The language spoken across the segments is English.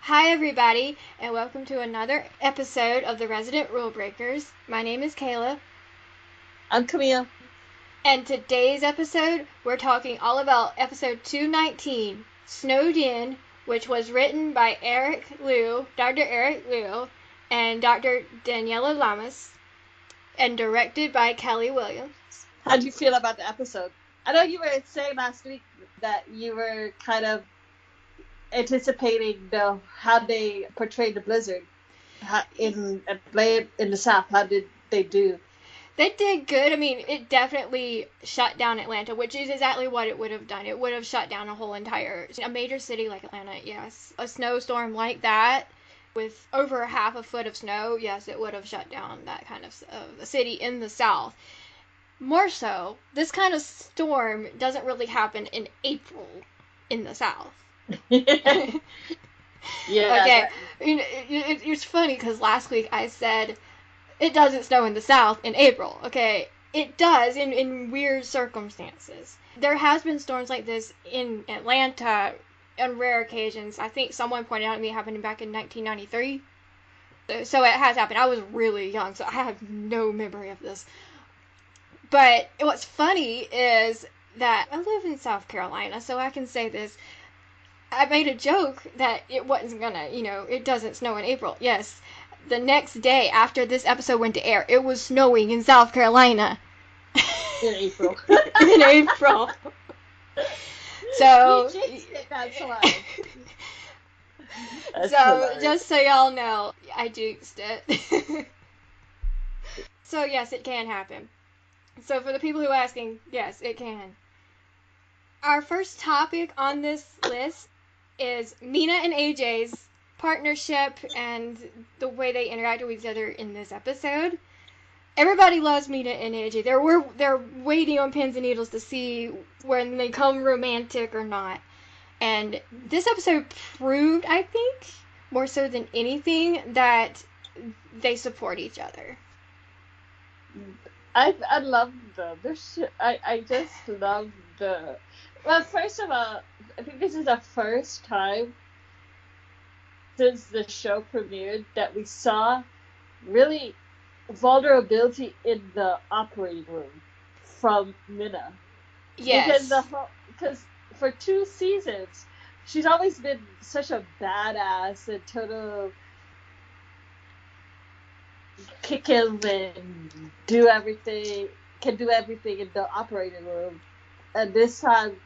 Hi, everybody, and welcome to another episode of the Resident Rulebreakers. My name is Kayla. I'm Camille. And today's episode, we're talking all about episode 219, Snowed In, which was written by Dr. Eric Liu, and Dr. Daniela Lamas, and directed by Kelly Williams. How do you feel about the episode? I know you were saying last week that you were kind of anticipating how they portrayed the blizzard in the South. How did they do? They did good. I mean, it definitely shut down Atlanta, which is exactly what it would have done. It would have shut down a major city like Atlanta, yes. A snowstorm like that with over half a foot of snow, yes, it would have shut down that kind of a city in the South. More so, this kind of storm doesn't really happen in April in the South. Yeah. Okay. It's funny because last week I said it doesn't snow in the South in April. Okay, it does in weird circumstances. There has been storms like this in Atlanta on rare occasions. I think someone pointed out to me it happened back in 1993. So it has happened. I was really young, so I have no memory of this. But what's funny is that I live in South Carolina, so I can say this. I made a joke that it wasn't gonna, it doesn't snow in April. Yes, the next day after this episode went to air, it was snowing in South Carolina. In April. In April. So. You jinxed it, that's why. So, hilarious. Just so y'all know, I jinxed it. So, yes, it can happen. So, for the people who are asking, yes, it can. Our first topic on this list is Mina and AJ's partnership and the way they interact with each other in this episode. Everybody loves Mina and AJ. They're waiting on pins and needles to see when they come romantic or not. And this episode proved, I think, more so than anything, that they support each other. I love them. I just love the... Well, first of all, I think this is the first time since the show premiered that we saw really vulnerability in the operating room from Mina. Yes. Because for 2 seasons, she's always been such a badass and total kick him and do everything in the operating room. And this time,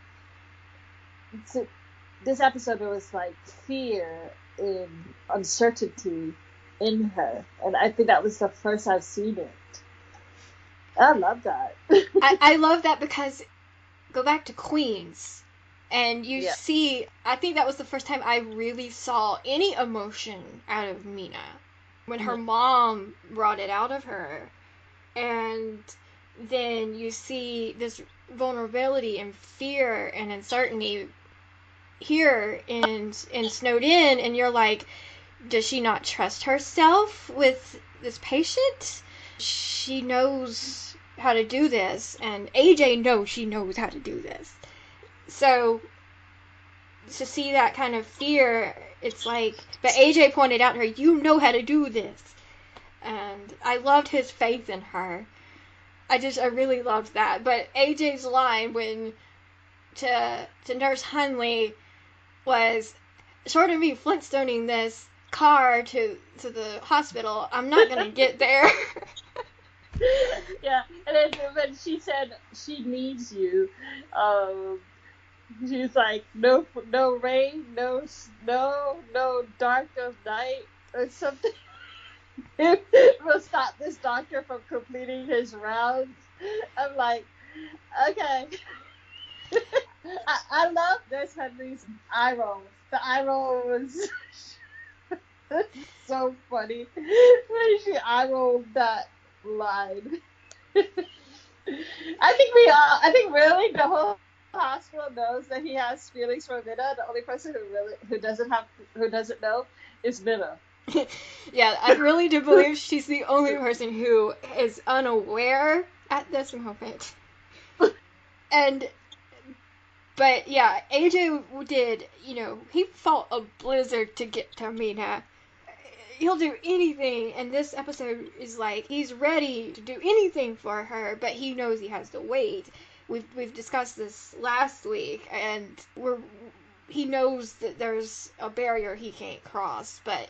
this episode was like fear and uncertainty in her, and I think that was the first I've seen it. I love that. I love that because go back to Queens, and you see, I think that was the first time I really saw any emotion out of Mina when her mom brought it out of her, and then you see this vulnerability and fear and uncertainty here in Snowed In, and you're like, does she not trust herself with this patient? She knows how to do this, and AJ knows she knows how to do this. So to see that kind of fear, it's like, but AJ pointed out to her, you know how to do this. And I loved his faith in her. I really loved that. But AJ's line when to Nurse Hunley was, short of me Flintstoning this car to the hospital, I'm not gonna get there. Yeah, and then when she said she needs you, she's like, no rain, no snow, no dark of night, or something. It will stop this doctor from completing his rounds. I'm like, okay. I love Nurse Henry's eye roll. The eye roll was so funny when she eye rolled that line. I think really the whole hospital knows that he has feelings for Mina. The only person who doesn't know is Mina. Yeah, I really do believe she's the only person who is unaware at this moment. And But yeah, AJ did, he fought a blizzard to get to Mina. He'll do anything, and this episode is like he's ready to do anything for her, but he knows he has to wait. We've discussed this last week, and he knows that there's a barrier he can't cross, but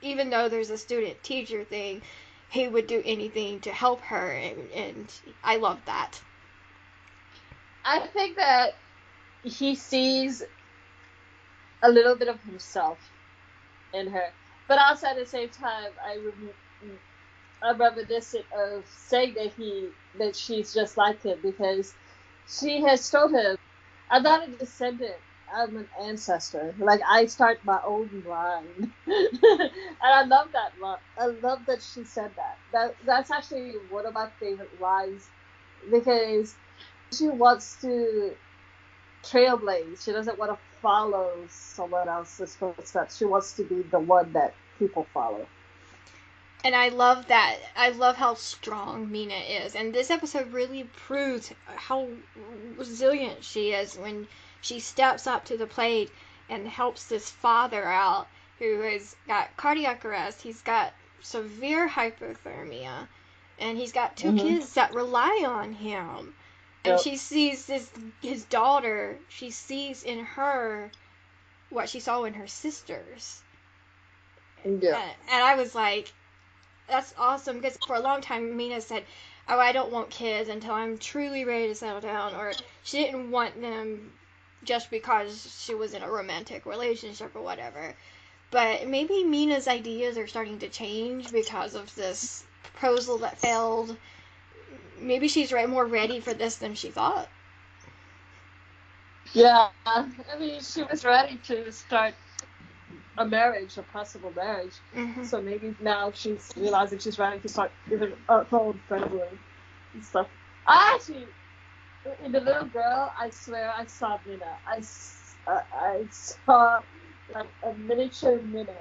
even though there's a student-teacher thing, he would do anything to help her, and I love that. I think that he sees a little bit of himself in her. But also at the same time, I'm reminiscent of saying that she's just like him, because she has told him, I'm not a descendant, I'm an ancestor. Like, I start my own line. And I love that. I love that she said that. That's actually one of my favorite lines, because she wants to trailblaze. She doesn't want to follow someone else's footsteps. She wants to be the one that people follow. And I love that. I love how strong Mina is. And this episode really proves how resilient she is when she steps up to the plate and helps this father out who has got cardiac arrest. He's got severe hypothermia. And he's got two kids that rely on him. And she sees his daughter. She sees in her what she saw in her sisters. Yeah. And I was like, that's awesome, because for a long time Mina said, oh, I don't want kids until I'm truly ready to settle down, or she didn't want them just because she was in a romantic relationship or whatever. But maybe Mina's ideas are starting to change because of this proposal that failed. Maybe she's more ready for this than she thought. Yeah, I mean, she was ready to start a marriage, a possible marriage. So maybe now she's realizing she's ready to start even her own family and stuff. I actually, in the little girl, I swear I saw Mina. I saw like a miniature Mina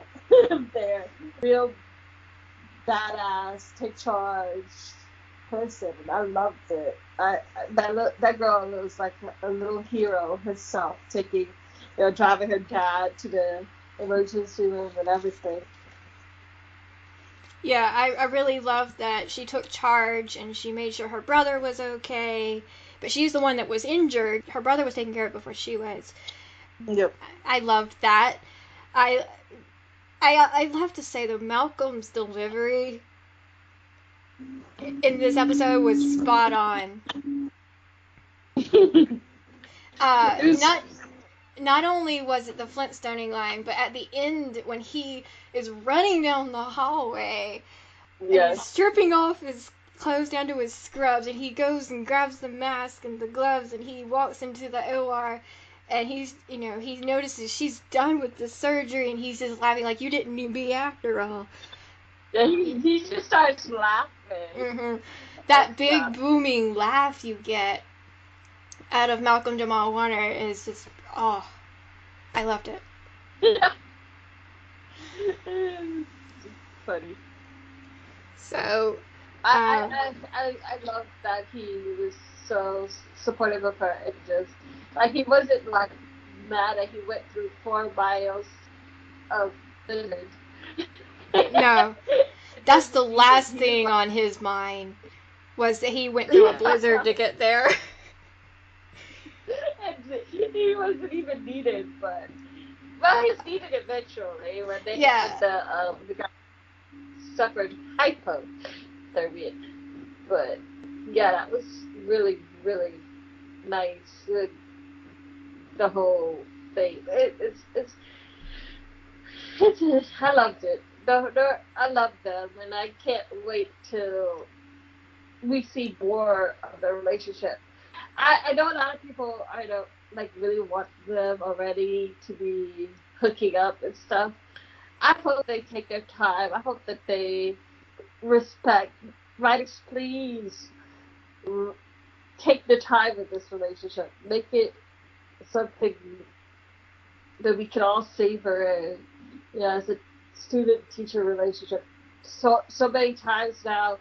there, real badass, take charge person. I loved it. That girl was like a little hero herself, driving her dad to the emergency room and everything. Yeah, I really loved that she took charge and she made sure her brother was okay. But she's the one that was injured. Her brother was taken care of before she was. Yep. I loved that. I have to say though, Malcolm's delivery in this episode was spot on. Not only was it the Flintstoning line, but at the end when he is running down the hallway, and he's stripping off his clothes down to his scrubs, and he goes and grabs the mask and the gloves, and he walks into the OR, and he notices she's done with the surgery, and he's just laughing like, you didn't need me after all. Yeah, he just starts laughing. That big booming laugh you get out of Malcolm-Jamal Warner is just, oh, I loved it. Yeah. Funny. So, I love that he was so supportive of her, and just like he wasn't like mad that he went through 4 miles of blizzard. No, that's the last thing on his mind, was that he went through a blizzard to get there. And he wasn't even needed, but he's needed eventually when they had the guy suffered hypothermia. But yeah, that was really, really nice. The whole thing. It's I loved it. I love them, and I can't wait till we see more of their relationship. I know a lot of people really want them already to be hooking up and stuff. I hope they take their time. I hope that they respect. Writers, please take the time with this relationship. Make it something that we can all savor. As a student-teacher relationship. So many times now,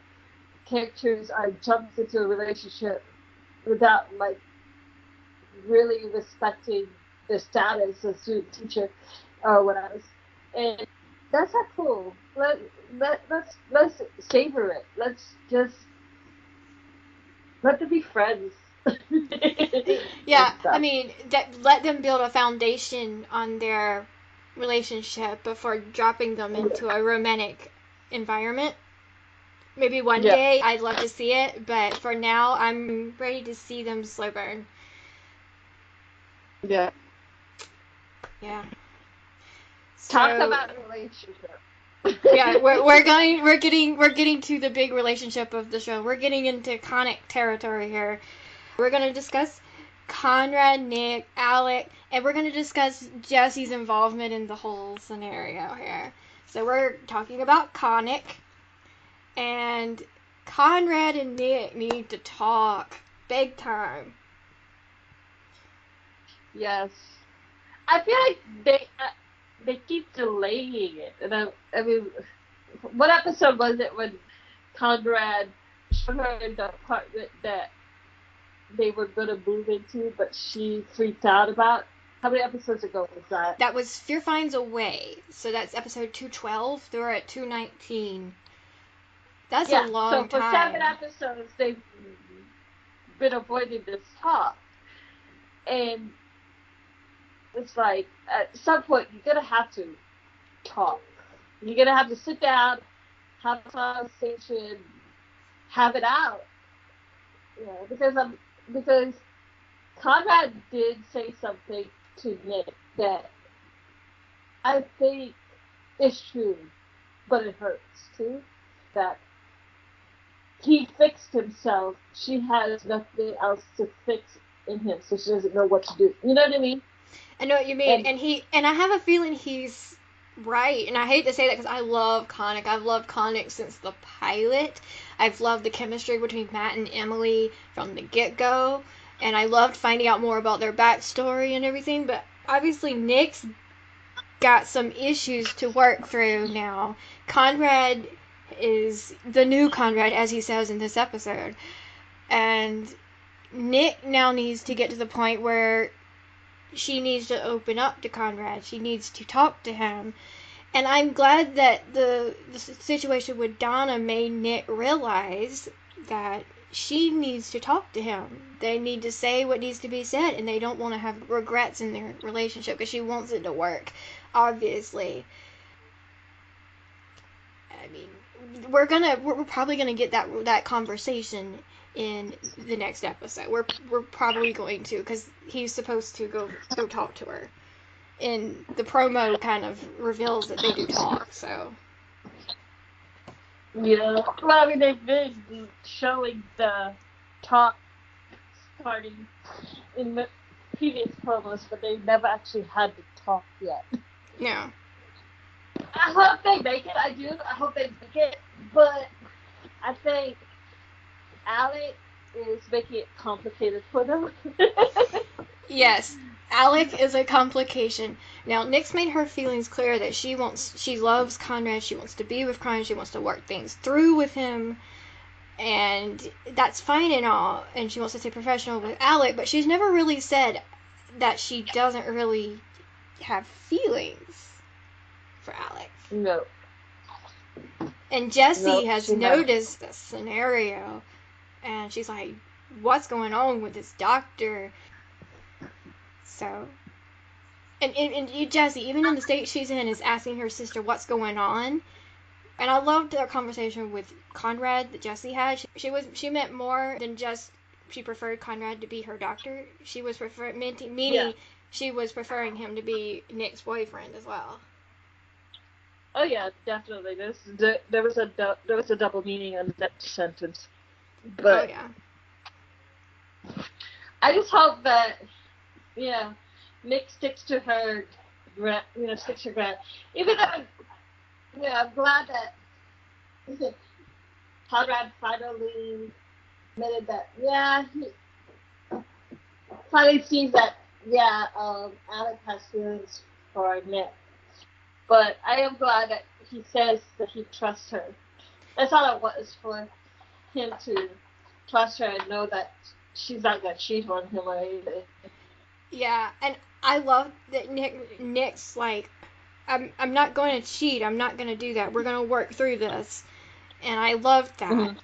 characters are jumped into a relationship without really respecting the status of student teacher or whatever. And that's not cool. Let's savor it. Let's just let them be friends. Yeah, I mean, let them build a foundation on their relationship before dropping them into a romantic environment. Maybe one day I'd love to see it, but for now I'm ready to see them slow burn. Yeah. Yeah. Talk about relationship. Yeah, we're getting to the big relationship of the show. We're getting into conic territory here. We're gonna discuss Conrad, Nic, Alec, and we're gonna discuss Jesse's involvement in the whole scenario here. So we're talking about conic, and Conrad and Nic need to talk big time. Yes, I feel like they keep delaying it, and I mean, what episode was it when Conrad showed her in the apartment that they were going to move into, but she freaked out about? How many episodes ago was that? That was Fear Finds a Way. So that's episode 212. They're at 219. That's a long time. So for 7 episodes, they've been avoiding this talk. And it's like, at some point, you're going to have to talk. You're going to have to sit down, have a conversation, have it out. Yeah, because Conrad did say something to Nic that I think is true, but it hurts too. That he fixed himself. She has nothing else to fix in him, so she doesn't know what to do. You know what I mean? I know what you mean, and I have a feeling he's right. And I hate to say that because I love Conic. I've loved Conic since the pilot. I've loved the chemistry between Matt and Emily from the get-go, and I loved finding out more about their backstory and everything. But obviously, Nic's got some issues to work through now. Conrad is the new Conrad, as he says in this episode, and Nic now needs to get to the point where she needs to open up to Conrad. She needs to talk to him. And I'm glad that the situation with Donna made Nic realize that she needs to talk to him. They need to say what needs to be said, and they don't want to have regrets in their relationship because she wants it to work, obviously. I mean, we're probably gonna get that conversation in the next episode. We're probably going to, because he's supposed to go talk to her, and the promo kind of reveals that they do talk. So yeah, well, I mean, they've been showing the talk starting in the previous promos, but they never actually had to talk yet. Yeah. I hope they make it. I do. I hope they make it, but I think Alec is making it complicated for them. Yes, Alec is a complication. Now, Nic's made her feelings clear that she loves Conrad, she wants to be with Conrad, she wants to work things through with him, and that's fine and all, and she wants to stay professional with Alec, but she's never really said that she doesn't really have feelings for Alec. No. And Jessie has noticed this scenario, and she's like, what's going on with this doctor? So, and Jessie, even in the state she's in, is asking her sister what's going on. And I loved their conversation with Conrad that Jessie had. She meant more than just she preferred Conrad to be her doctor. She was meaning she was preferring him to be Nic's boyfriend as well. Oh yeah, definitely. There was a double meaning in that sentence. But I just hope that Nic sticks to her, sticks to Grant. Even though, I'm glad that Conrad finally admitted that, he finally sees that, Alec has feelings for Nic. But I am glad that he says that he trusts her. That's all it was, for him to trust her and know that she's not going to cheat on him or anything. Yeah, and I love that Nick's like, I'm not going to cheat. I'm not going to do that. We're going to work through this. And I loved that. Mm-hmm.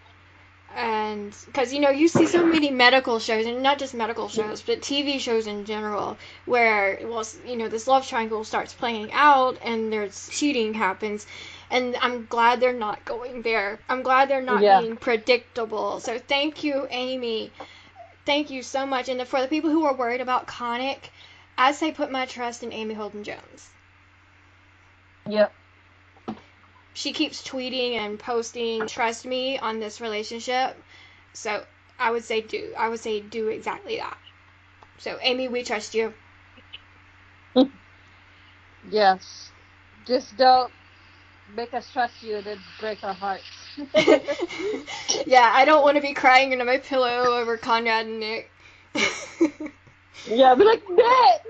And because you see so many medical shows, and not just medical shows, but TV shows in general, where this love triangle starts playing out and there's cheating happens, and I'm glad they're not going there. I'm glad they're not being predictable. So thank you, Amy. Thank you so much. And for the people who are worried about Connick, I say put my trust in Amy Holden Jones. Yep. She keeps tweeting and posting, trust me on this relationship. So I would say do exactly that. So Amy, we trust you. Yes. Just don't make us trust you and then break our hearts. Yeah, I don't want to be crying into my pillow over Conrad and Nic. Yeah, be like, Nick!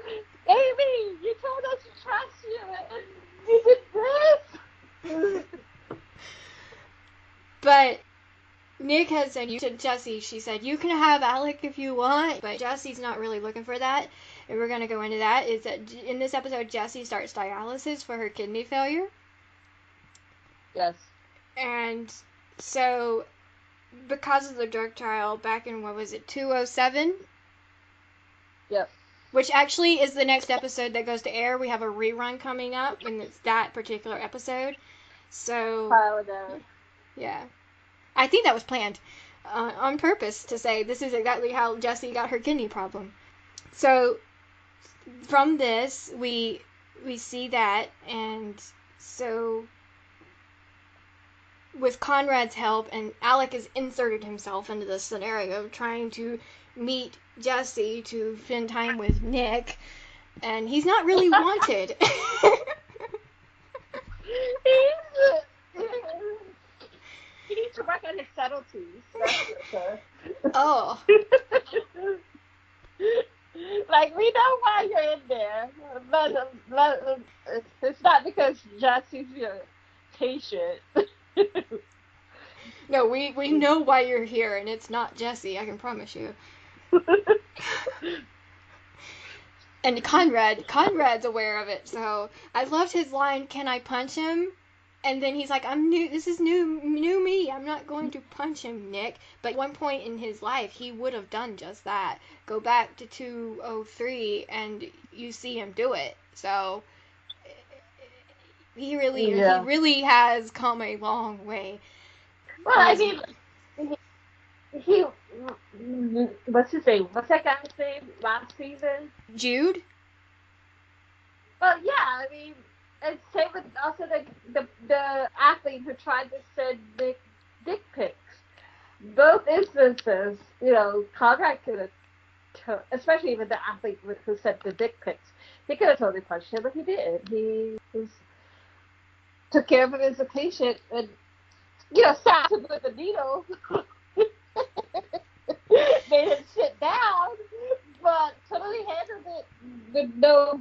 Amy, you told us to trust you and you did this! But Nic has said to Jesse, she said, you can have Alec if you want, but Jesse's not really looking for that. And we're going to go into that. Is that in this episode, Jessie starts dialysis for her kidney failure. Yes. And so, because of the drug trial back in, 207? Yep. Which actually is the next episode that goes to air. We have a rerun coming up, and it's that particular episode. So, yeah. I think that was planned on purpose to say this is exactly how Jessie got her kidney problem. So, from this, we see that, and so with Conrad's help, and Alec has inserted himself into this scenario, trying to meet Jessie to spend time with Nic, and he's not really wanted. He needs to work on his subtleties. That's for sure. Oh. Like, we know why you're in there, but it's not because Jessie's your patient. No, we know why you're here, and it's not Jessie, I can promise you. And Conrad's aware of it, so I loved his line, can I punch him? And then he's like, I'm new, this is new me, I'm not going to punch him, Nic. But at one point in his life, he would have done just that. Go back to 203, and you see him do it. So, he really has come a long way. Well, I mean, he what's his name? What's that guy's name last season? Jude? Well, yeah, I mean, and same with also the athlete who tried to send dick pics. Both instances, Conrad could have, especially with the athlete who sent the dick pics, he could have totally punched him, but he didn't. He took care of him as a patient and, stabbed him with a needle. Made him sit down, but totally handled it with no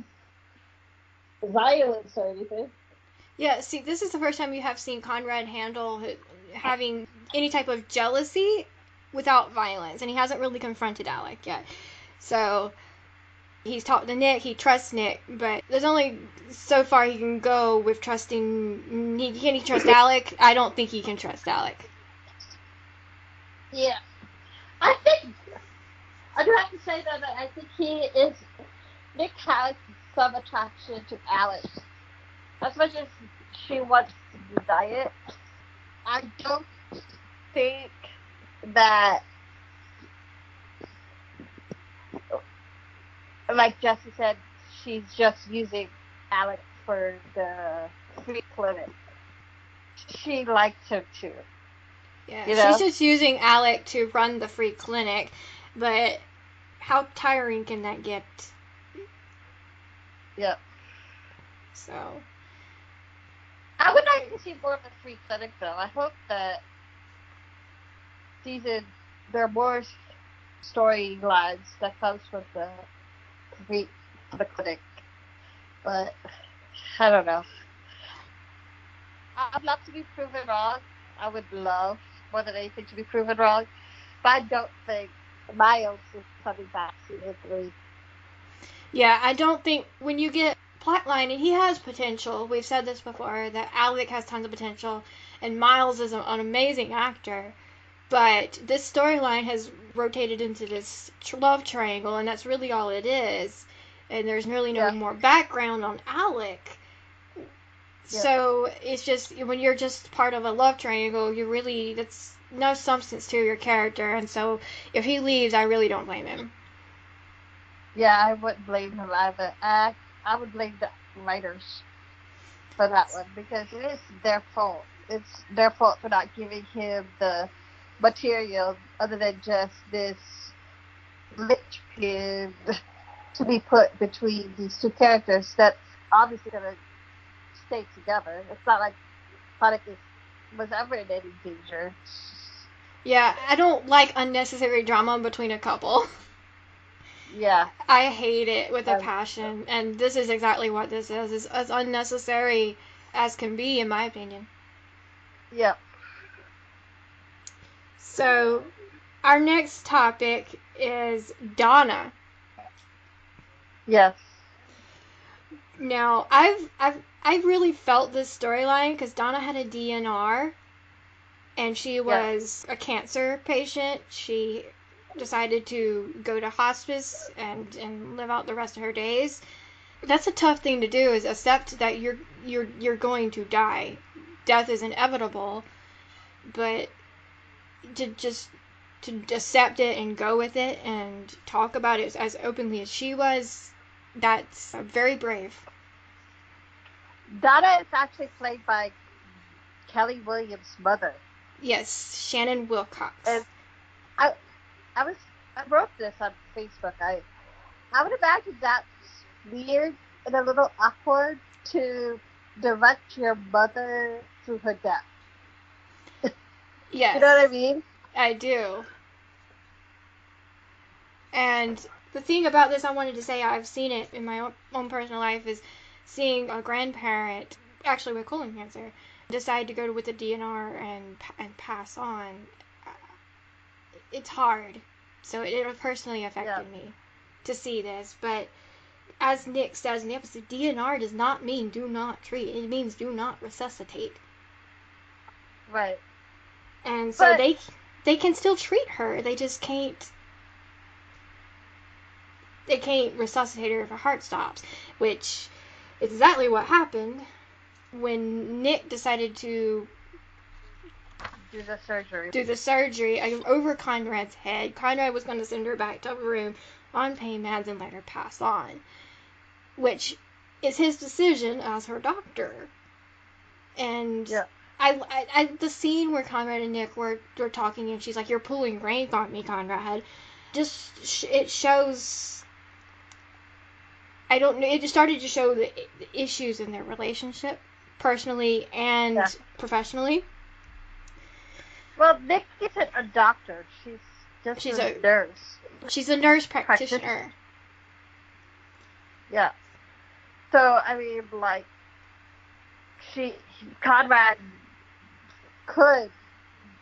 violence or anything. Yeah, see, this is the first time you have seen Conrad handle having any type of jealousy without violence, and he hasn't really confronted Alec yet. So, he's talked to Nic, he trusts Nic, but there's only so far he can go with trusting. Can he trust Alec? I don't think he can trust Alec. Yeah. I do have to say though that I think Nic has some attraction to Alex. As much as she wants to deny it, I don't think that, like Jessie said, she's just using Alex for the free clinic. She likes him too. Yeah, she's just using Alec to run the free clinic, but how tiring can that get? Yep. So, I would like to see more of the free clinic, though. I hope that there are more storylines that comes from the clinic. But I don't know. I'd love to be proven wrong. I would love more than anything to be proven wrong. But I don't think Miles is coming back season 3. Yeah, I don't think when you get plotline, and he has potential, we've said this before, that Alec has tons of potential, and Miles is an amazing actor, but this storyline has rotated into this love triangle, and that's really all it is, and there's really no more background on Alec. So it's just, when you're just part of a love triangle, that's no substance to your character, and so if he leaves, I really don't blame him. Yeah, I wouldn't blame him either. I would blame the writers for that one, because it is their fault. It's their fault for not giving him the material other than just this linchpin to be put between these two characters that's obviously going to stay together. It's not like Sonic was ever in any danger. Yeah, I don't like unnecessary drama between a couple. Yeah. I hate it with a passion, and this is exactly what this is. It's as unnecessary as can be, in my opinion. Yep. So, our next topic is Donna. Yes. Now, I really felt this storyline because Donna had a DNR, and she was a cancer patient. She decided to go to hospice and live out the rest of her days. That's a tough thing to do, is accept that you're going to die. Death is inevitable, but to accept it and go with it and talk about it as openly as she was, that's very brave. Donna is actually played by Kelly Williams' mother. Yes, Shannon Wilcox. And I wrote this on Facebook. I would imagine that's weird and a little awkward to direct your mother through her death. Yes. You know what I mean? I do. And the thing about this I wanted to say, I've seen it in my own personal life, is seeing a grandparent, actually with colon cancer, decide to go with the DNR and pass on. It's hard. So it personally affected me to see this. But as Nick says in the episode, DNR does not mean do not treat. It means do not resuscitate. Right. And so they can still treat her. They just can't. They can't resuscitate her if her heart stops, which is exactly what happened when Nick decided to do the surgery over Conrad's head. Conrad was going to send her back to her room on pain meds and let her pass on, which is his decision as her doctor. And I the scene where Conrad and Nick were talking, and she's like, "You're pulling rank on me, Conrad." Just it shows. I don't know. It just started to show the issues in their relationship, personally and professionally. Well, Nick isn't a doctor. She's a nurse. She's a nurse practitioner. Yeah. So, I mean, like, Conrad could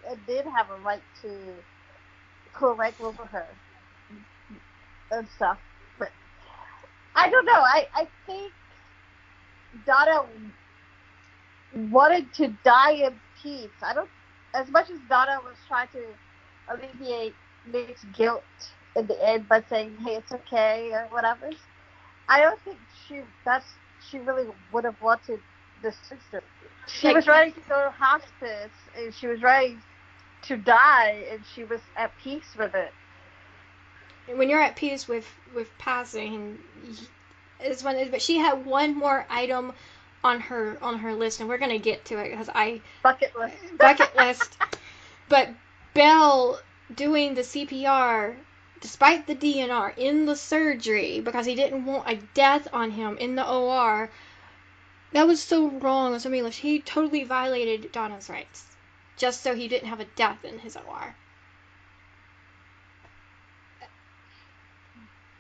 and did have a right to pull rank over her and stuff. But I don't know. I think Donna wanted to die in peace. As much as Donna was trying to alleviate Nick's guilt in the end by saying, "Hey, it's okay," or whatever, I don't think she really would have wanted this sister. She was ready to go to hospice, and she was ready to die, and she was at peace with it. When you're at peace with passing, it's one. But she had one more item on her list, and we're gonna get to it because bucket list. But Bell doing the CPR despite the DNR in the surgery because he didn't want a death on him in the OR. That was so wrong. So English. He totally violated Donna's rights just so he didn't have a death in his OR.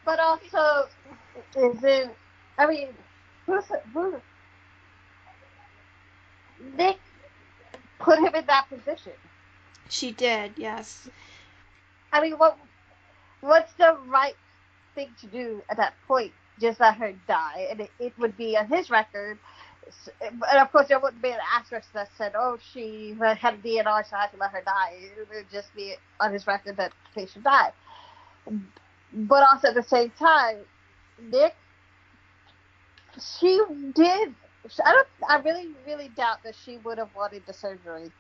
But also, who Nick put him in that position. She did, yes. I mean, what's the right thing to do at that point? just let her die, and it would be on his record. And of course, there wouldn't be an asterisk that said, "Oh, she had a DNR, so I had to let her die." It would just be on his record that the patient died. But also at the same time, Nic, she did. I really doubt that she would have wanted the surgery.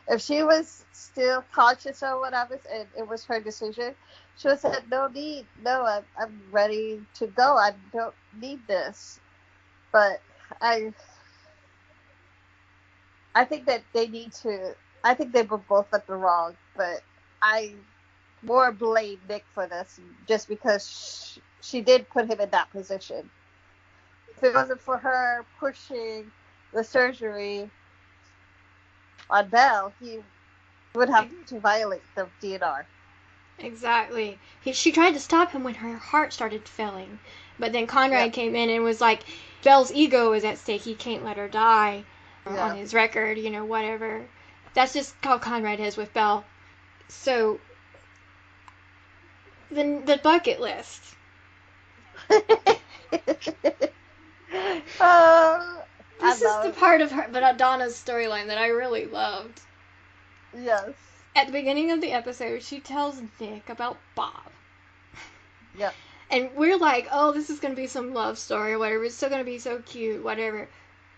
If she was still conscious or whatever, and it was her decision, she would have said, "No need. No, I'm ready to go. I don't need this." But I think that they need to. I think they were both at the wrong, but I more blame Nic for this just because she did put him in that position. If it wasn't for her pushing the surgery on Belle, he would have to violate the DNR. Exactly. She tried to stop him when her heart started failing, but then Conrad came in and was like, Belle's ego is at stake. He can't let her die on his record, whatever. That's just how Conrad is with Belle. So, the bucket list. This is the part of Donna's storyline that I really loved. Yes. At the beginning of the episode, she tells Nic about Bob. Yep. And we're like, oh, this is going to be some love story or whatever. It's still going to be so cute, whatever.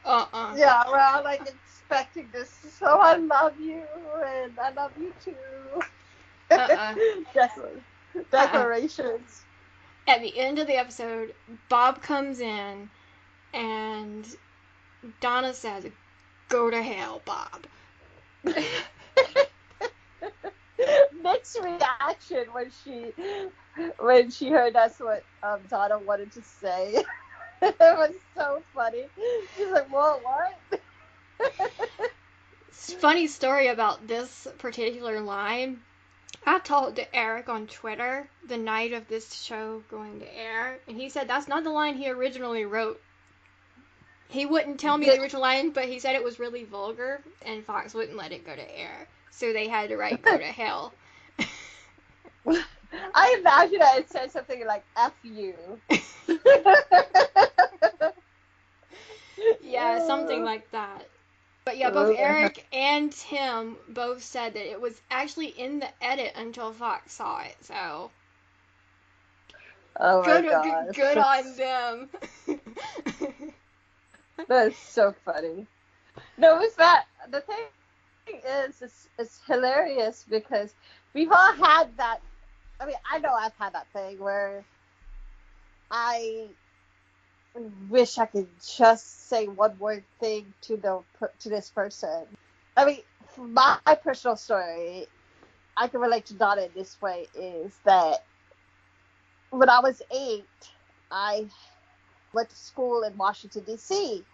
Yeah, we're all like expecting this. So I love you, and I love you too. Declarations. At the end of the episode, Bob comes in, and Donna says, "Go to hell, Bob." Nic's reaction when she heard that's what Donna wanted to say, it was so funny. She's like, "Well, what?" Funny story about this particular line. I talked to Eric on Twitter the night of this show going to air, and he said that's not the line he originally wrote. He wouldn't tell me the original line, but he said it was really vulgar, and Fox wouldn't let it go to air. So they had to write "Go to hell." I imagine that it said something like "F you." Yeah, something like that. But yeah, both Eric and Tim both said that it was actually in the edit until Fox saw it, so... Oh my gosh. Good on them. That's so funny. No, it's that... The thing is, it's hilarious because we've all had that... I mean, I know I've had that thing where I wish I could just say one more thing to this person. I mean, my personal story, I can relate to Donna in this way, is that when I was 8, I went to school in Washington, D.C.,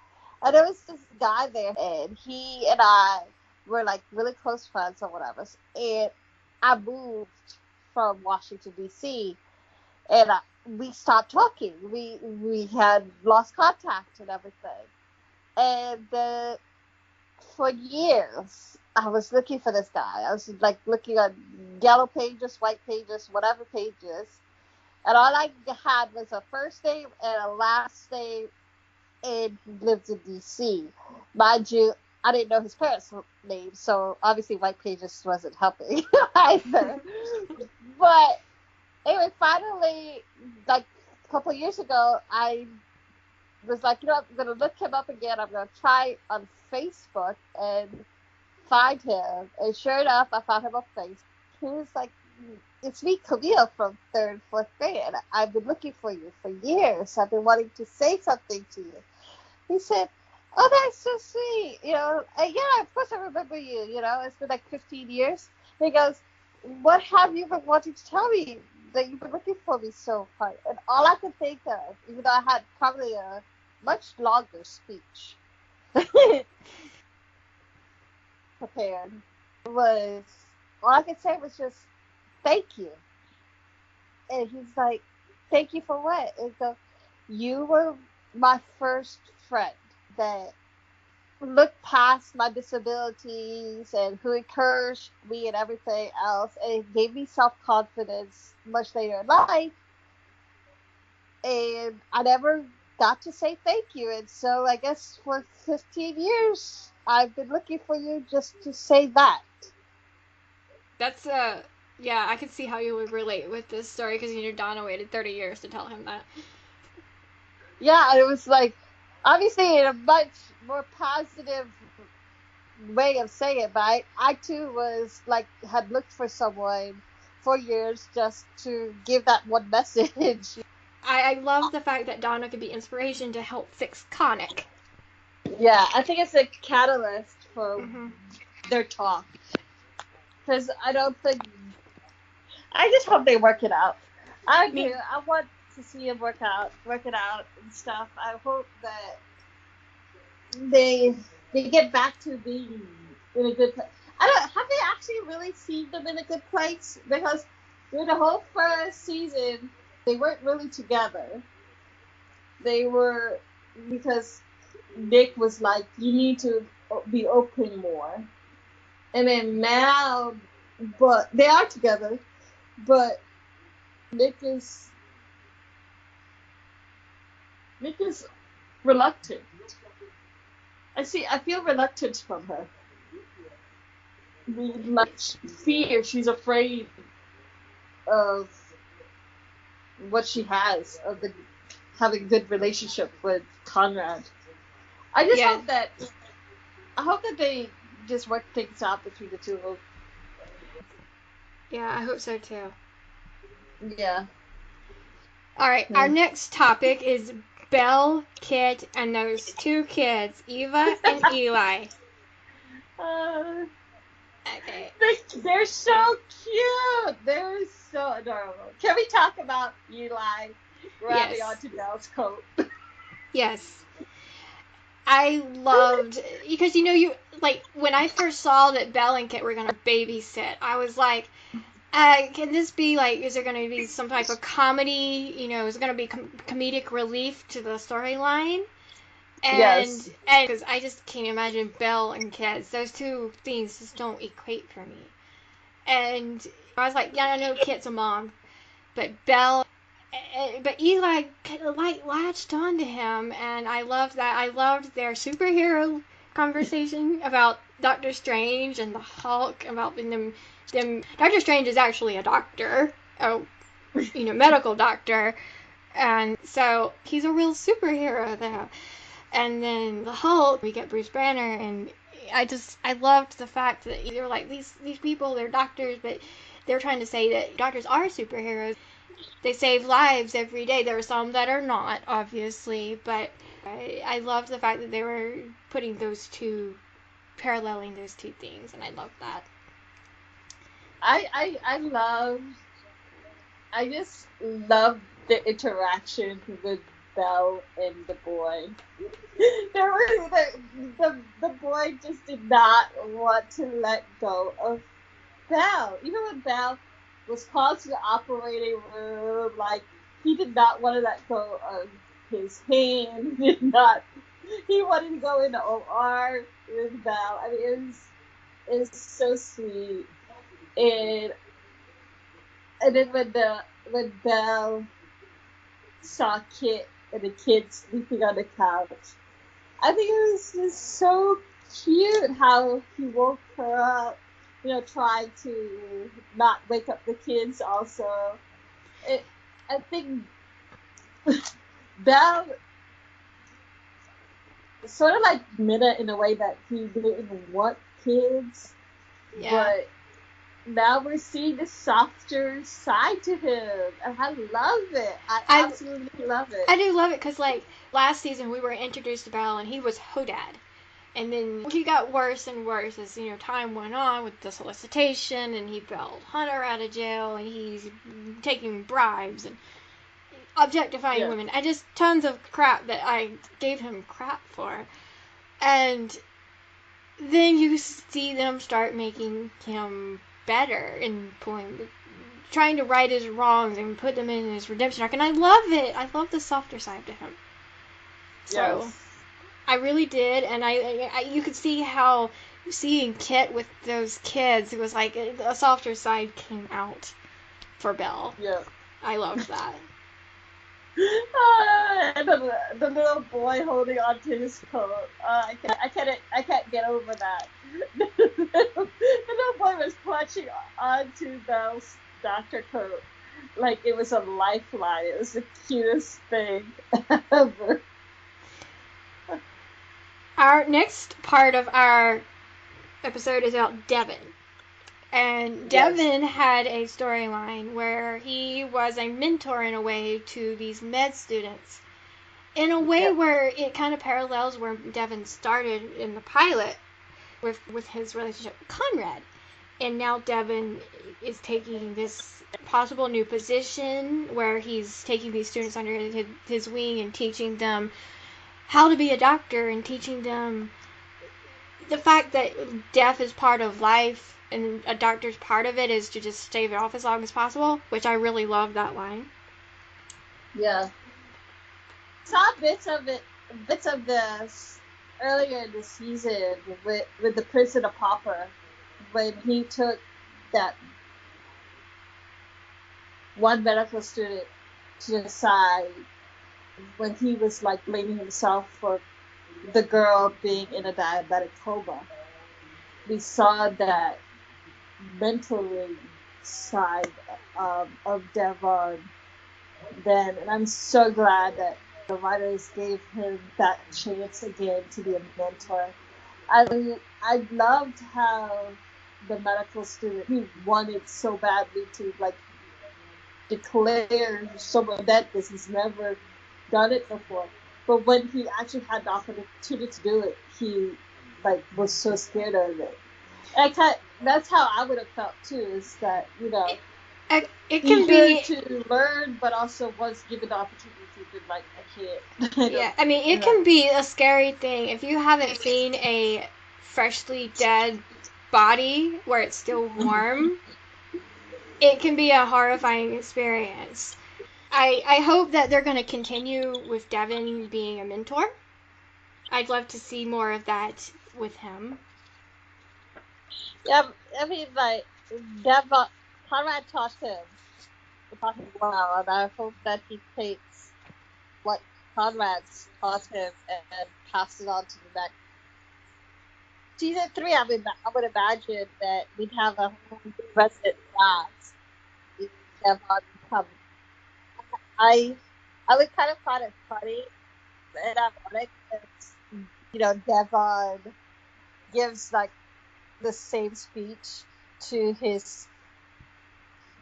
and there was this guy there, and he and I were like really close friends or whatever, and I moved from Washington, D.C., and we stopped talking. We had lost contact and everything. And for years, I was looking for this guy. I was like looking on yellow pages, white pages, whatever pages. And all I had was a first name and a last name, and he lived in D.C. Mind you, I didn't know his parents' names, so obviously white pages wasn't helping either. But anyway, finally, like a couple of years ago, I was like, I'm going to look him up again. I'm going to try on Facebook and find him. And sure enough, I found him on Facebook. He was like, "It's me, Camille, from 3rd, 4th grade. And I've been looking for you for years. I've been wanting to say something to you." He said, "Oh, that's so sweet. Yeah, of course I remember you. It's been like 15 years. And he goes, "What have you been wanting to tell me that you've been looking for me so hard?" And all I could think of, even though I had probably a much longer speech prepared, was all I could say was just "thank you." And he's like, "Thank you for what?" And so, "You were my first friend that looked past my disabilities and who encouraged me and everything else, and it gave me self-confidence much later in life and I never got to say thank you. And so I guess for 15 years, I've been looking for you just to say that. That's, yeah, I can see how you would relate with this story because, Donna waited 30 years to tell him that. Yeah, it was like, obviously in a much more positive way of saying it, but I too was like, had looked for someone for years just to give that one message. I love the fact that Donna could be inspiration to help fix Connick. Yeah, I think it's a catalyst for their talk. Because I don't think... I just hope they work it out. I do. I want to see them work it out and stuff. I hope that they get back to being in a good place. Have they actually really seen them in a good place? Because through the whole first season, they weren't really together. They were, because Nic was like, you need to be open more. And then now, but they are together, but Nic is reluctant. I feel reluctance from her. Like fear, she's afraid of what she has, of having a good relationship with Conrad. I just hope that they just work things out between the two of them. Yeah, I hope so too. Yeah. Alright, our next topic is Belle, Kit, and those two kids, Eva and Eli. Okay. They're so cute. They're so adorable. Can we talk about Eli grabbing onto Belle's coat? Yes. I loved, because you like, when I first saw that Belle and Kit were gonna babysit, I was like, can this be like, is there gonna be some type of comedy, is it gonna be comedic relief to the storyline? And because I just can't imagine Belle and Kit, those two things just don't equate for me. And I was like, yeah, I know Kit's a mom, but Eli latched onto him, and I loved that. I loved their superhero conversation about Doctor Strange and the Hulk, about them. Doctor Strange is actually a doctor, medical doctor, and so he's a real superhero though. And then the Hulk, we get Bruce Banner, and I loved the fact that they were like, these people, they're doctors, but they're trying to say that doctors are superheroes. They save lives every day. There are some that are not, obviously, but I loved the fact that they were paralleling those two things, and I loved that. I just love the interaction with Belle and the boy. The boy just did not want to let go of Belle. Even when Belle was called to the operating room, like, he did not want to let go of his hand. He wanted to go in the OR with Belle. I mean, it was so sweet. And then when Belle saw Kit and the kid sleeping on the couch, I think it was just so cute how he woke her up, tried to not wake up the kids also. I think Belle sort of like Mina in a way that he didn't want kids, but now we're seeing the softer side to him, and I love it. I absolutely love it. I do love it because, like, last season we were introduced to Belle, and he was Hodad. And then he got worse and worse as, time went on with the solicitation, and he bailed Hunter out of jail, and he's taking bribes and objectifying women. I just, tons of crap that I gave him crap for. And then you see them start making him better and trying to right his wrongs and put them in his redemption arc, and I love it. I love the softer side to him. So I really did, and I you could see how seeing Kit with those kids, it was like a softer side came out for Belle. Yeah, I loved that. And the little boy holding onto his coat. I can't get over that. The little boy was clutching onto Belle's doctor coat like it was a lifeline. It was the cutest thing ever. Our next part of our episode is about Devin. And Devin had a storyline where he was a mentor in a way to these med students. In a way where it kind of parallels where Devin started in the pilot with his relationship with Conrad. And now Devin is taking this possible new position where he's taking these students under his wing and teaching them how to be a doctor and teaching them the fact that death is part of life and a doctor's part of it is to just stave it off as long as possible, which I really love that line. Yeah. Saw bits of this earlier in the season with the Prison of Pauper when he took that one medical student to the side when he was like blaming himself for the girl being in a diabetic coma. We saw that mentally side of Devon then, and I'm so glad that the writers gave him that chance again to be a mentor. I loved how the medical student, he wanted so badly to like declare someone that this has never done it before, but when he actually had the opportunity to do it, he like was so scared of it. And that's how I would have felt too. Is that it can be to learn, but also once given the opportunity, to like I can't. Yeah, I mean it can be a scary thing if you haven't seen a freshly dead body where it's still warm. It can be a horrifying experience. I hope that they're going to continue with Devin being a mentor. I'd love to see more of that with him. Yeah, I mean, like, Devon, Conrad taught him well, and I hope that he takes what Conrad's taught him and passes it on to the next. Season 3, I would imagine that we'd have a whole new resident class. Devon come. I would kind of find it funny and ironic that Devon gives like the same speech to his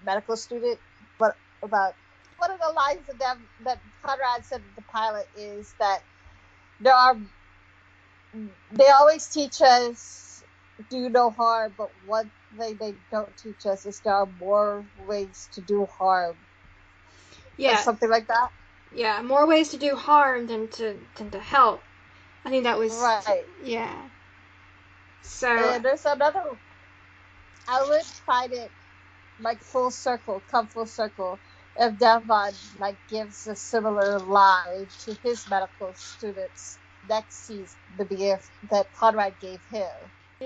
medical student, but about one of the lines that Conrad said in the pilot is that they always teach us do no harm, but one thing they don't teach us is there are more ways to do harm. Yeah, or something like that. Yeah, more ways to do harm than to help. I think that was right. Yeah. So and there's another. I would find it like come full circle, if Devon like gives a similar line to his medical students next season, the year that Conrad gave him.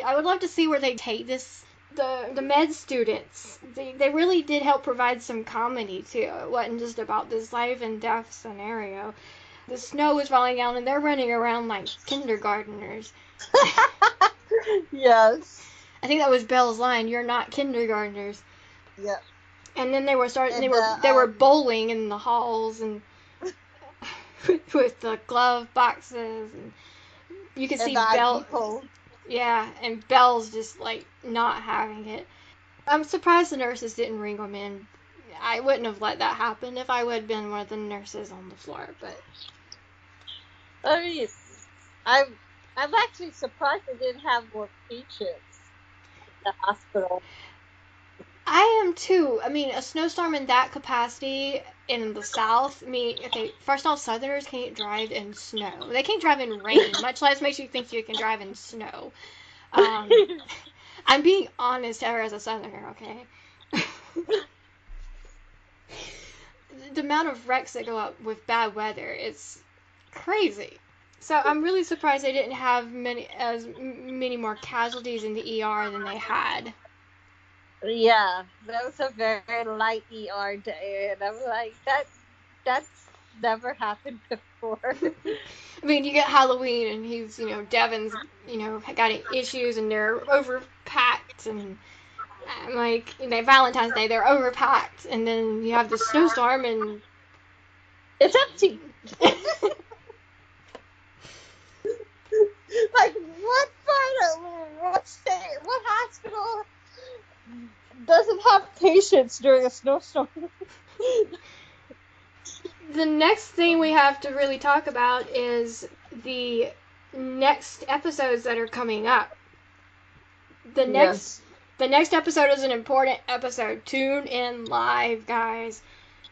I would love to see where they take this. The med students, they really did help provide some comedy too. It wasn't just about this life and death scenario. The snow was falling down and they're running around like kindergartners. Yes. I think that was Belle's line. You're not kindergartners. Yeah. And then they were bowling in the halls and with the glove boxes, and you could see Belle. Yeah, and Belle's just like not having it. I'm surprised the nurses didn't ring them in. I wouldn't have let that happen if I would have been one of the nurses on the floor. But I mean, I'm actually surprised they didn't have more patients in the hospital. I am too. I mean, a snowstorm in that capacity in the South. I mean, okay, first off, Southerners can't drive in snow. They can't drive in rain, much less makes you think you can drive in snow. I'm being honest here as a Southerner, okay? The amount of wrecks that go up with bad weather is crazy. So I'm really surprised they didn't have many more casualties in the ER than they had. Yeah, that was a very light ER day, and I'm like, that's never happened before. I mean, you get Halloween, and he's, Devin's, got issues, and they're overpacked, and like, Valentine's Day, they're overpacked, and then you have the snowstorm, and it's empty. Like, what state, what hospital doesn't have patients during a snowstorm? The next thing we have to really talk about is the next episodes that are coming up. The next episode is an important episode. Tune in live, guys.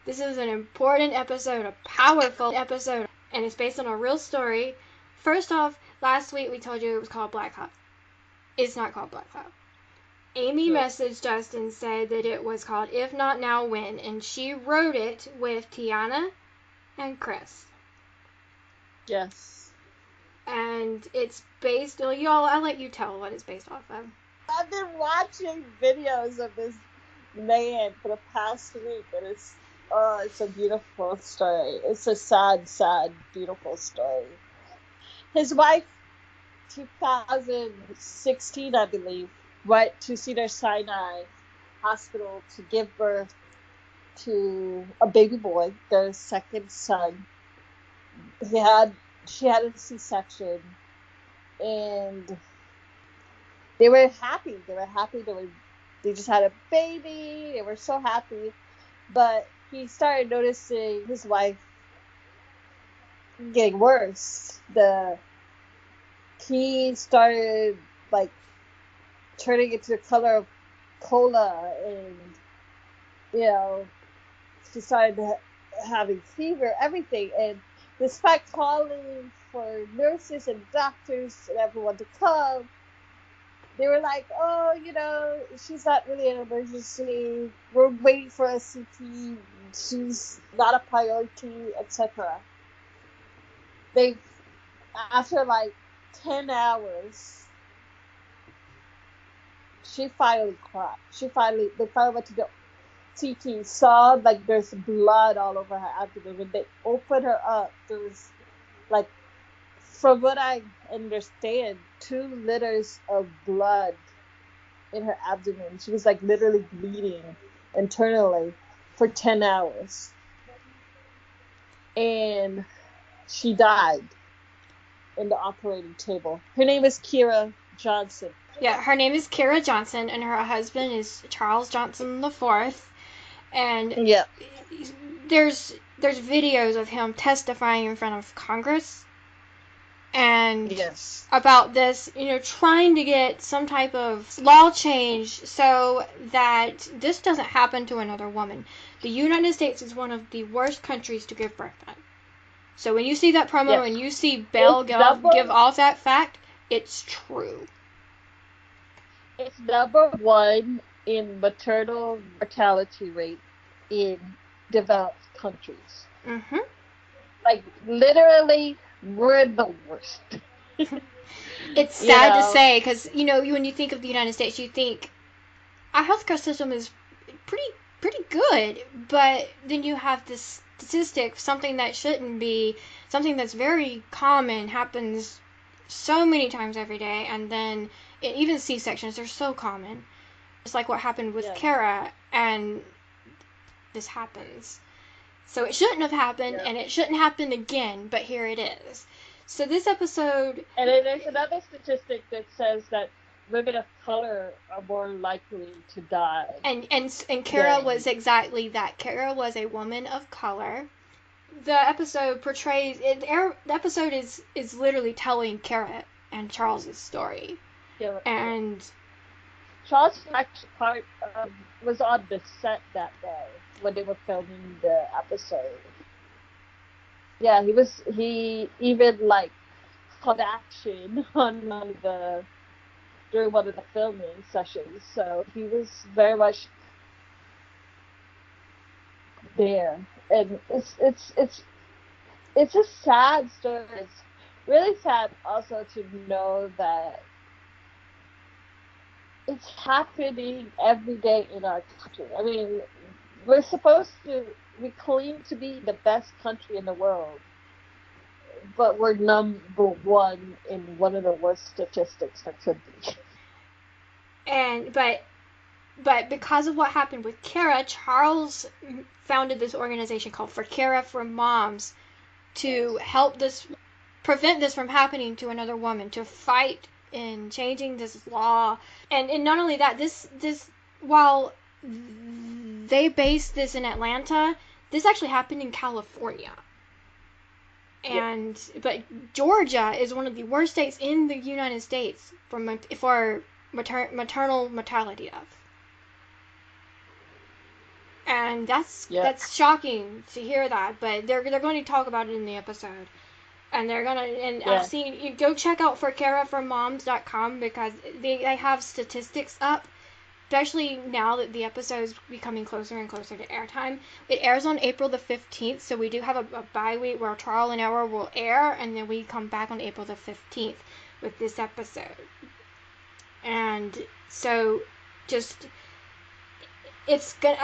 This is an important episode, a powerful episode, and it's based on a real story. First off, last week we told you it was called Black Cloud. It's not called Black Cloud. Amy messaged us and said that it was called If Not Now When, and she wrote it with Tianna and Chris. Yes. And it's based, y'all, I'll let you tell what it's based off of. I've been watching videos of this man for the past week, and it's a beautiful story. It's a sad, beautiful story. His wife, 2016, I believe, went to Cedars-Sinai Hospital to give birth to a baby boy, their second son. She had a C-section, and they were happy. They just had a baby. They were so happy. But he started noticing his wife getting worse. He started, like, turning into the color of cola, and, she started having fever, everything. And despite calling for nurses and doctors and everyone to come, they were like, she's not really an emergency. We're waiting for a CT. She's not a priority, etc. After like 10 hours, she finally cried. They finally went to the CT, saw like there's blood all over her abdomen. When they opened her up, there was, like, from what I understand, 2 liters of blood in her abdomen. She was, like, literally bleeding internally for 10 hours. And she died in the operating table. Her name is Kira Johnson. Yeah, her name is Kira Johnson, and her husband is Charles Johnson IV. And there's videos of him testifying in front of Congress, and about this, trying to get some type of law change so that this doesn't happen to another woman. The United States is one of the worst countries to give birth in. So when you see that promo and you see Belle give off that fact, it's true. It's number 1 in maternal mortality rate in developed countries. Mm-hmm. Like, literally, we're the worst. It's sad to say, because, when you think of the United States, you think our healthcare system is pretty good, but then you have this statistic, something that shouldn't be, something that's very common, happens so many times every day, and then even C-sections are so common. It's like what happened with Kara, and this happens. So it shouldn't have happened, and it shouldn't happen again, but here it is. So this episode... And there's another statistic that says that women of color are more likely to die. And Kara was exactly that. Kara was a woman of color. The episode portrays... The episode is literally telling Kara and Charles' story. Yeah. And... Charles actually was on the set that day when they were filming the episode. Yeah, he even, like, called action during one of the filming sessions, so he was very much there. And it's a sad story. It's really sad also to know that it's happening every day in our country. I mean, we claim to be the best country in the world, but we're number one in one of the worst statistics that could be. But because of what happened with Kara, Charles founded this organization called For Kara for Moms to help prevent this from happening to another woman, to fight in changing this law. And not only that, this while they based this in Atlanta, this actually happened in California. But Georgia is one of the worst states in the United States for maternal mortality death. And that's shocking to hear that, but they're going to talk about it in the episode. And I've seen, you go check out forcaraformoms.com because they have statistics up, especially now that the episode is becoming closer and closer to airtime. It airs on April the 15th, so we do have a bye week where Trial and Error will air, and then we come back on April the 15th with this episode. And so, it's good.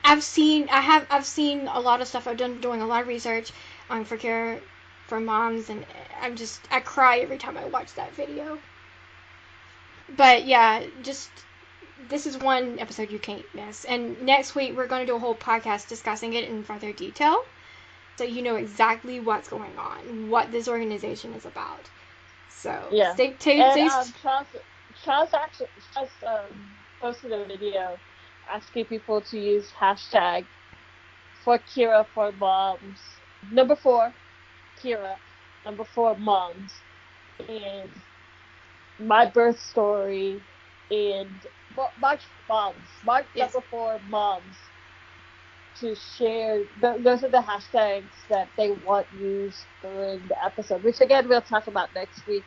I've seen a lot of stuff. I've doing a lot of research on For Care for Moms, and I cry every time I watch that video. But yeah, this is one episode you can't miss. And next week we're going to do a whole podcast discussing it in further detail, so you know exactly what's going on, what this organization is about. So stay tuned. Charles posted a video asking people to use hashtag For Kira for Moms, number 4 Kira, number 4 Moms, and my birth story, and March number 4 Moms, to share. Those are the hashtags that they want used during the episode, which again we'll talk about next week,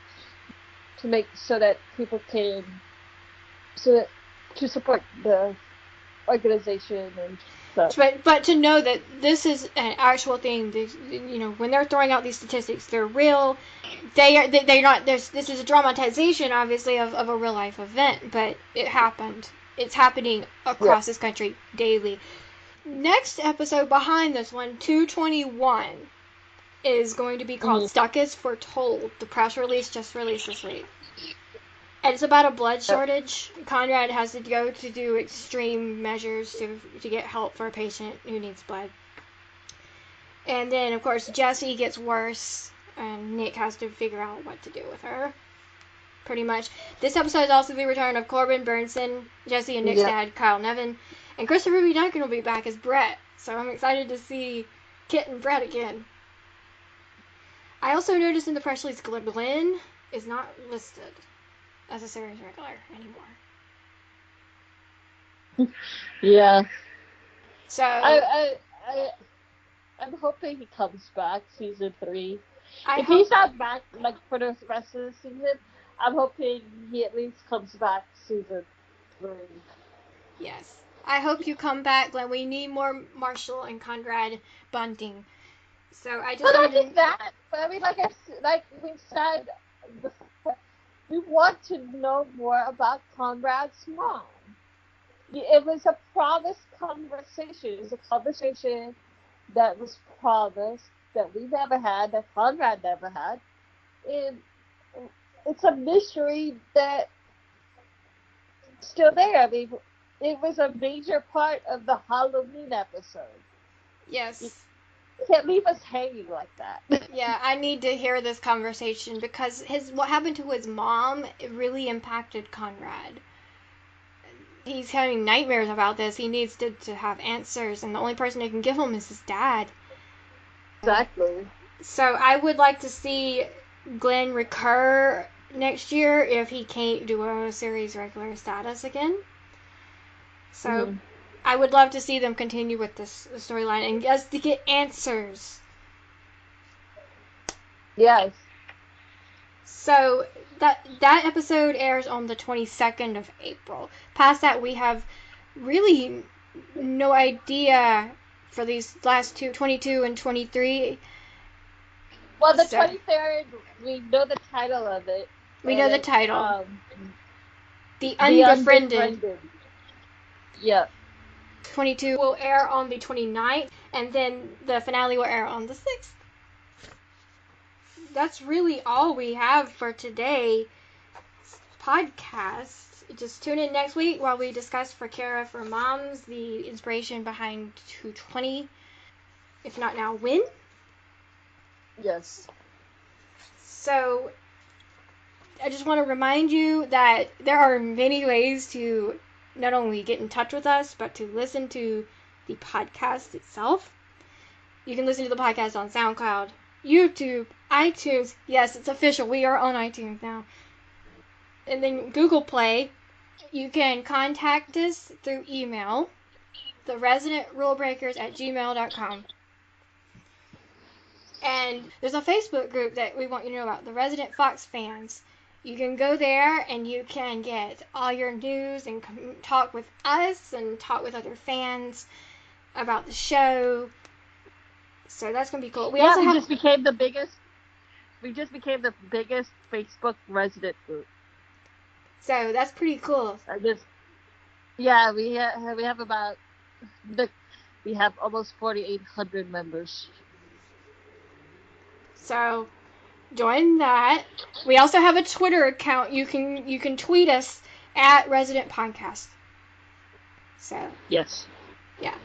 to make so that people can to support the organization and stuff. But to know that this is an actual thing, when they're throwing out these statistics, they're real. They're not. This is a dramatization, obviously, of a real life event, but it happened. It's happening across this country daily. Next episode behind this one, 221, is going to be called Stuck as Foretold. The press release just released this week. And it's about a blood shortage. Conrad has to go to do extreme measures to get help for a patient who needs blood. And then, of course, Jessie gets worse, and Nick has to figure out what to do with her. Pretty much. This episode is also the return of Corbin Burnson, Jessie and Nick's dad, Kyle Nevin, and Christopher B. Duncan will be back as Brett. So I'm excited to see Kit and Brett again. I also noticed in the press release Glenn is not listed as a series regular anymore. Yeah. So I'm hoping he comes back season 3. If he's not back for the rest of the season, I'm hoping he at least comes back season 3. Yes. I hope you come back, Glenn. We need more Marshall and Conrad bonding. So I just. But I think that. But I mean, like we said before, we want to know more about Conrad's mom. It was a promised conversation. It was a conversation that was promised, that we never had, that Conrad never had. And it's a mystery that's still there. I mean, it was a major part of the Halloween episode. Yes. You can't leave us hanging like that. Yeah, I need to hear this conversation because what happened to his mom, it really impacted Conrad. He's having nightmares about this. He needs to have answers, and the only person who can give them is his dad. Exactly. So I would like to see Glenn recur next year if he can't do a series regular status again. So I would love to see them continue with this storyline and just to get answers. Yes. So that episode airs on the 22nd of April. Past that, we have really no idea for these last two, 22 and 23. Well, the 23rd, we know the title of it. We know the title. The Unbefriended. Yeah. 22 will air on the 29th, and then the finale will air on the 6th. That's really all we have for today's podcast. Just tune in next week while we discuss For Kara for Moms, the inspiration behind 220. If not now, when? Yes. So, I just want to remind you that there are many ways to not only get in touch with us, but to listen to the podcast itself. You can listen to the podcast on SoundCloud, YouTube, iTunes. Yes, it's official. We are on iTunes now. And then Google Play. You can contact us through email, theresidentrulebreakers@gmail.com. And there's a Facebook group that we want you to know about, the Resident Fox Fans. You can go there and you can get all your news and talk with us and talk with other fans about the show. So that's going to be cool. We just became the biggest Facebook resident group. So that's pretty cool. We have almost 4,800 members. So join that. We also have a Twitter account. You can tweet us at Resident Podcast. So yes, yeah,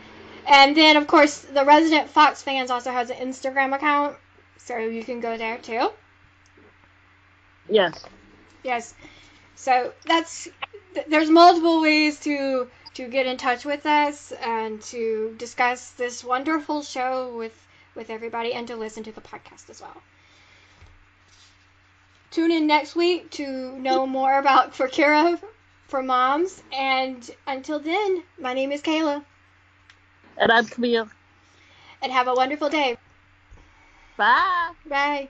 and then of course the Resident Fox Fans also has an Instagram account, so you can go there too. Yes. So there's multiple ways to get in touch with us and to discuss this wonderful show with everybody and to listen to the podcast as well. Tune in next week to know more about For Kara for Moms. And until then, my name is Kayla. And I'm Camille. And have a wonderful day. Bye. Bye.